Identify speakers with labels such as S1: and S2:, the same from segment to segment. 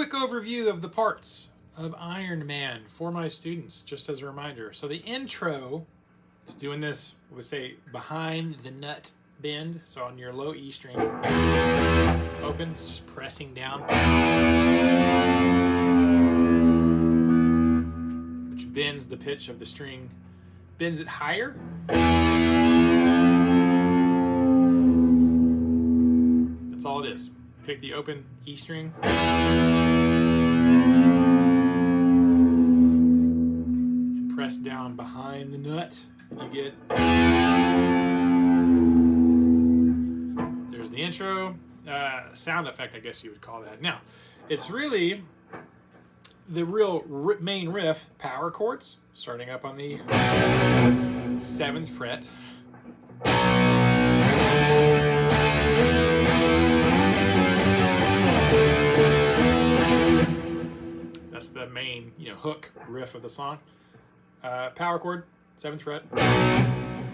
S1: quick overview of the parts of Iron Man for my students, just as a reminder. So the intro is doing this, we say, behind the nut bend. So on your low E string, open, it's just pressing down, which bends the pitch of the string, bends it higher. That's all it is. Pick the open E string, and press down behind the nut, and you get, there's the intro, sound effect, I guess you would call that. Now, it's really the real main riff, power chords, starting up on the 7th fret. That's the main, hook riff of the song. Power chord, 7th fret, so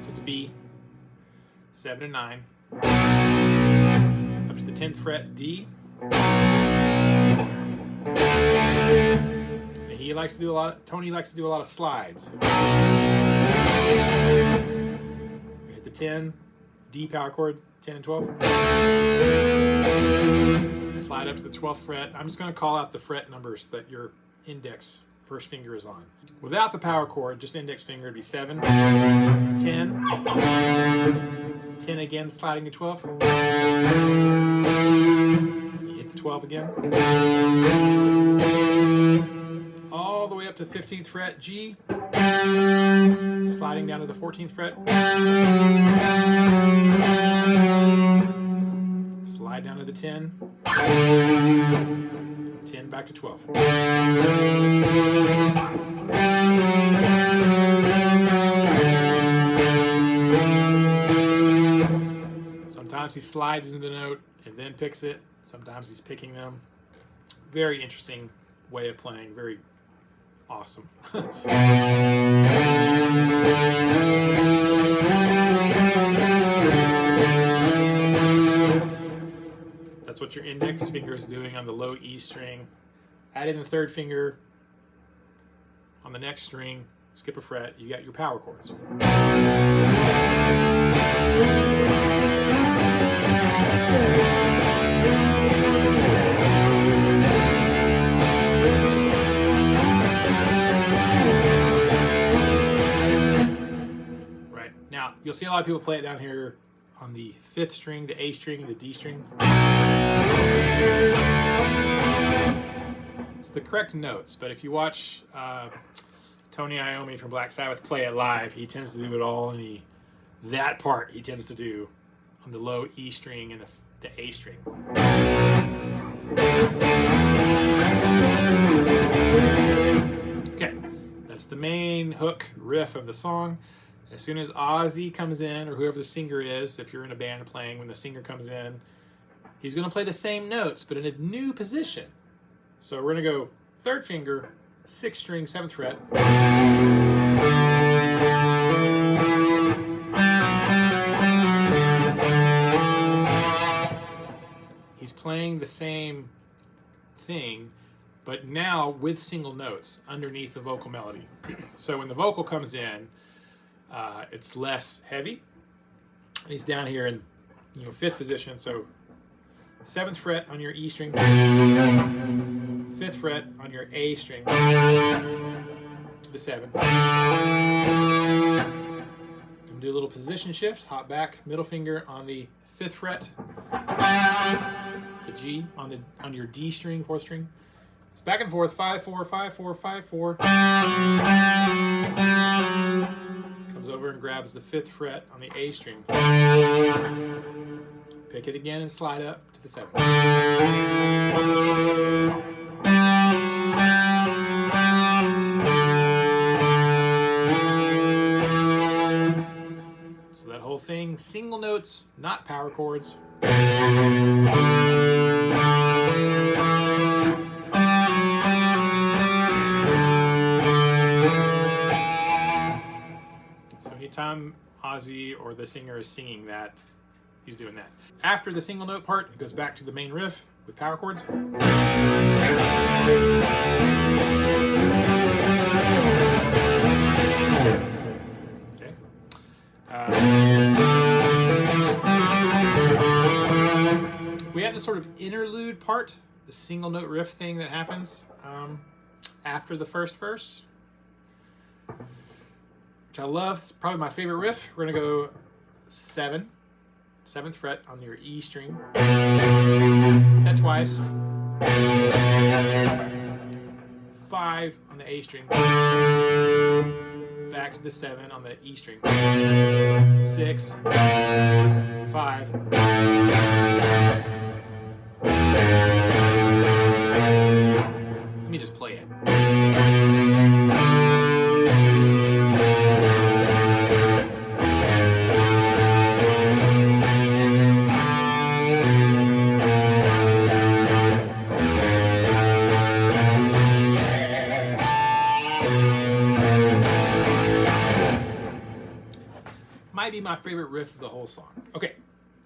S1: it's a B, 7 and 9, up to the 10th fret, D. And he likes to do Tony likes to do a lot of slides. Hit the 10, D power chord, 10 and 12. Slide up to the 12th fret. I'm just going to call out the fret numbers that your index first finger is on. Without the power chord, just index finger would be 7, 10, 10 again, sliding to 12. You hit the 12 again. All the way up to the 15th fret, G, sliding down to the 14th fret. Slide down to the 10, 10 back to 12. Sometimes he slides into the note and then picks it. Sometimes he's picking them. Very interesting way of playing. Very awesome. That's what your index finger is doing on the low E string. Add in the 3rd finger on the next string, skip a fret, you got your power chords. Right, now you'll see a lot of people play it down here on the 5th string, the A string, and the D string. It's the correct notes, but if you watch Tony Iommi from Black Sabbath play it live, he tends to do it all in that part he tends to do on the low E string and the A string. Okay, that's the main hook riff of the song. As soon as Ozzy comes in, or whoever the singer is, if you're in a band playing, when the singer comes in, he's going to play the same notes, but in a new position. So we're going to go 3rd finger, 6th string, 7th fret. He's playing the same thing, but now with single notes underneath the vocal melody. So when the vocal comes in, it's less heavy. And he's down here in 5th position, so 7th fret on your E string, 5th fret on your A string to the 7. And do a little position shift, hop back, middle finger on the 5th fret, the G on your D string, 4th string. It's back and forth, 5, 4, 5, 4, 5, 4. Comes over and grabs the 5th fret on the A string. Pick it again and slide up to the 7. So that whole thing, single notes, not power chords. So anytime Ozzy or the singer is singing that, he's doing that. After the single note part, it goes back to the main riff with power chords. sort of interlude part, the single note riff thing that happens after the first verse, which I love. It's probably my favorite riff. We're gonna go 7, 7th fret on your E string. Hit that twice. 5 on the A string. Back to the 7 on the E string. 6, 5. Let me just play it. Might be my favorite riff of the whole song. Okay,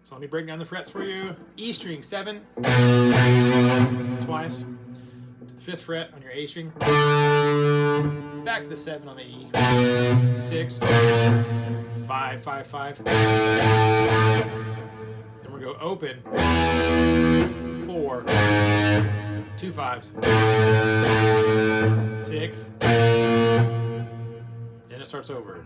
S1: so let me break down the frets for you. E string 7, twice. To the 5th fret on your A string. Back to the 7 on the E. 6, 5, 5, 5. Then we'll go open. 4, 2 5s. 6. Then it starts over.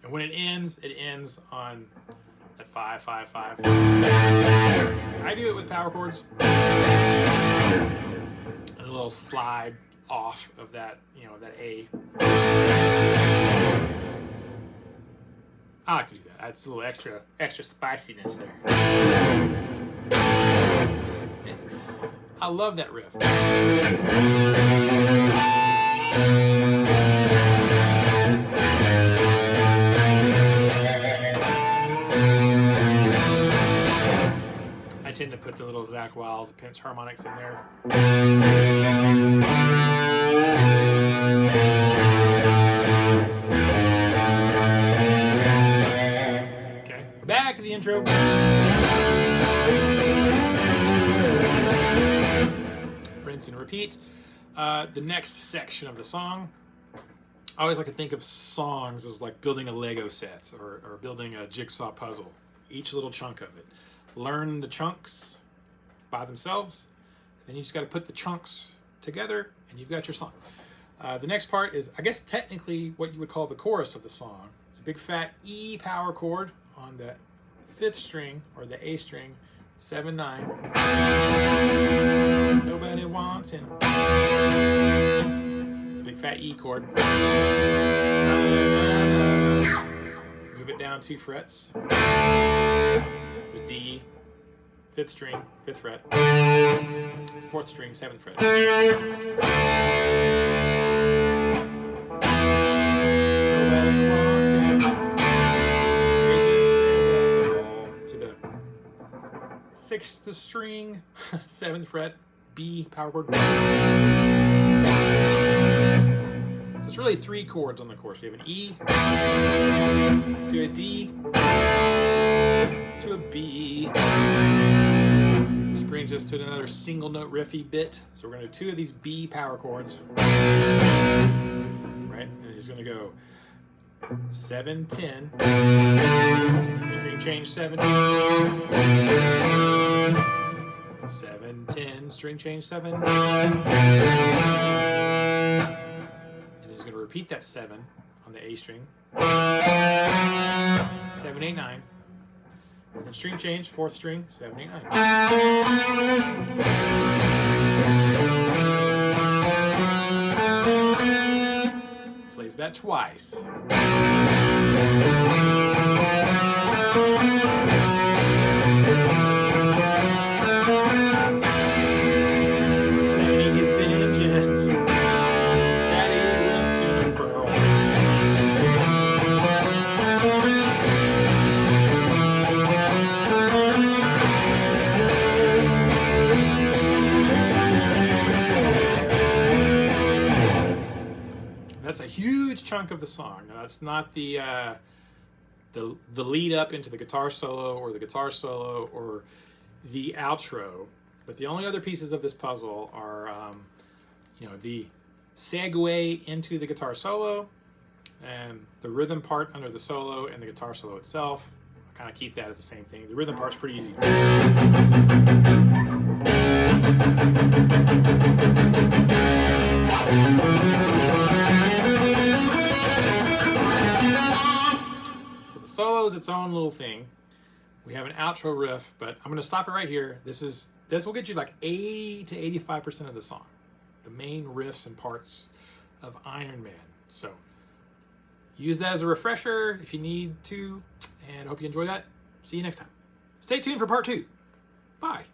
S1: And when it ends on at 5, 5, 5. I do it with power chords. And a little slide off of that, that A. I like to do that. It's a little extra spiciness there. I love that riff. I tend to put the little Zakk Wylde pinch harmonics in there. Okay, back to the intro. Rinse and repeat. The next section of the song, I always like to think of songs as like building a Lego set or building a jigsaw puzzle. Each little chunk of it. Learn the chunks by themselves, then you just got to put the chunks together and you've got your song. The next part is, I guess, technically what you would call the chorus of the song. It's a big fat E power chord on the 5th string or the A string, 7, 9. Nobody wants him. So it's a big fat E chord. Move it down 2 frets. The D, 5th string, 5th fret, 4th string, 7th fret. So, nobody wants him. He just stares at the wall. To the 6th string, 7th fret, B power chord. So it's really 3 chords on the chorus. We have an E, to a D, to a B, which brings us to another single note riffy bit. So we're going to do 2 of these B power chords, right? And he's going to go 7, 10, string change 7, 7, 10, string change 7, and he's going to repeat that 7 on the A string, 7, 8, 9. And then string change, 4th string, 7, 8, 9. Plays that twice. Planning his vengeance, that he will soon unfurl. chunk of the song. Now, it's not the lead up into the guitar solo or the guitar solo or the outro, but the only other pieces of this puzzle are, the segue into the guitar solo and the rhythm part under the solo and the guitar solo itself. I kind of keep that as the same thing. The rhythm part's pretty easy. So the solo is its own little thing. We have an outro riff, but I'm going to stop it right here. This will get you like 80 to 85% of the song, the main riffs and parts of Iron Man. So use that as a refresher if you need to, and I hope you enjoy that. See you next time. Stay tuned for part 2. Bye.